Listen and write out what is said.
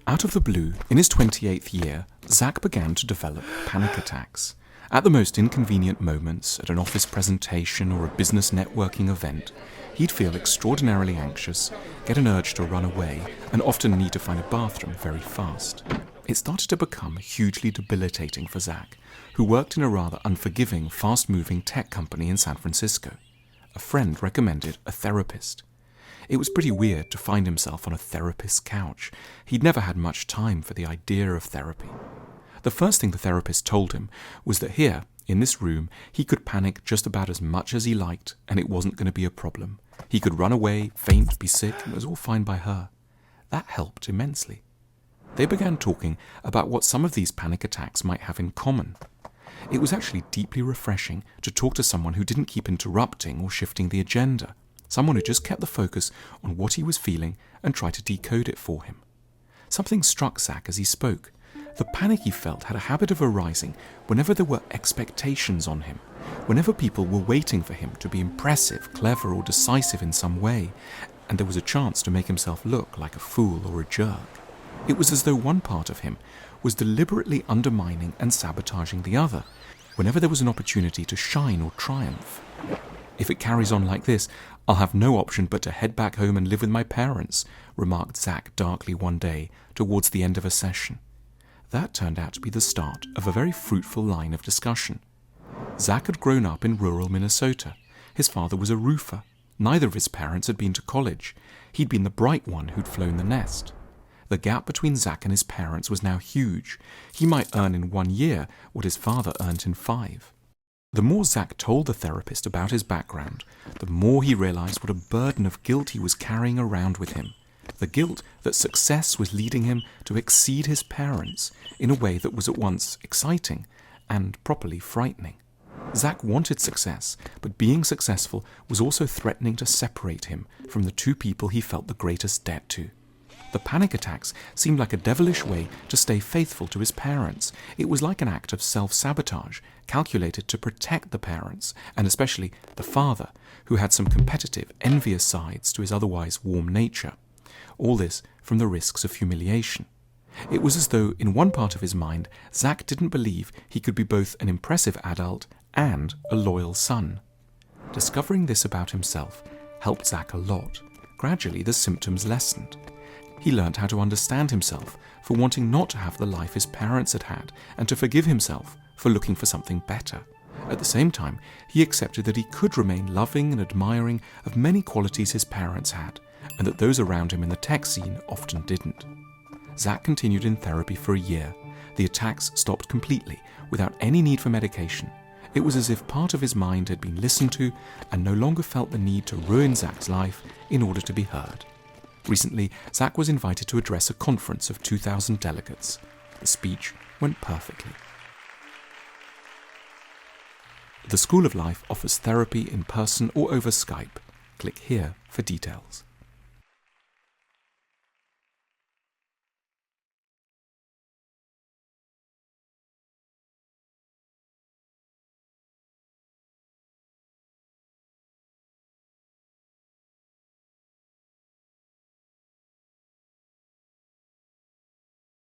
Out of the blue, in his 28th year, Zach began to develop panic attacks. At the most inconvenient moments, at an office presentation or a business networking event, he'd feel extraordinarily anxious, get an urge to run away, and often need to find a bathroom very fast. It started to become hugely debilitating for Zach, who worked in a rather unforgiving, fast-moving tech company in San Francisco. A friend recommended a therapist. It was pretty weird to find himself on a therapist's couch. He'd never had much time for the idea of therapy. The first thing the therapist told him was that here, in this room, he could panic just about as much as he liked, and it wasn't going to be a problem. He could run away, faint, be sick, and it was all fine by her. That helped immensely. They began talking about what some of these panic attacks might have in common. It was actually deeply refreshing to talk to someone who didn't keep interrupting or shifting the agenda. Someone who just kept the focus on what he was feeling and tried to decode it for him. Something struck Zach as he spoke. The panic he felt had a habit of arising whenever there were expectations on him, whenever people were waiting for him to be impressive, clever, or decisive in some way, and there was a chance to make himself look like a fool or a jerk. It was as though one part of him was deliberately undermining and sabotaging the other, whenever there was an opportunity to shine or triumph. "If it carries on like this, I'll have no option but to head back home and live with my parents," remarked Zach darkly one day towards the end of a session. That turned out to be the start of a very fruitful line of discussion. Zach had grown up in rural Minnesota. His father was a roofer. Neither of his parents had been to college. He'd been the bright one who'd flown the nest. The gap between Zach and his parents was now huge. He might earn in 1 year what his father earned in 5. The more Zach told the therapist about his background, the more he realized what a burden of guilt he was carrying around with him. The guilt that success was leading him to exceed his parents in a way that was at once exciting and properly frightening. Zach wanted success, but being successful was also threatening to separate him from the two people he felt the greatest debt to. The panic attacks seemed like a devilish way to stay faithful to his parents. It was like an act of self-sabotage, calculated to protect the parents, and especially the father, who had some competitive, envious sides to his otherwise warm nature. All this from the risks of humiliation. It was as though, in one part of his mind, Zach didn't believe he could be both an impressive adult and a loyal son. Discovering this about himself helped Zach a lot. Gradually, the symptoms lessened. He learned how to understand himself for wanting not to have the life his parents had had, and to forgive himself for looking for something better. At the same time, he accepted that he could remain loving and admiring of many qualities his parents had, and that those around him in the tech scene often didn't. Zach continued in therapy for a year. The attacks stopped completely, without any need for medication. It was as if part of his mind had been listened to and no longer felt the need to ruin Zach's life in order to be heard. Recently, Zach was invited to address a conference of 2,000 delegates. The speech went perfectly. The School of Life offers therapy in person or over Skype. Click here for details.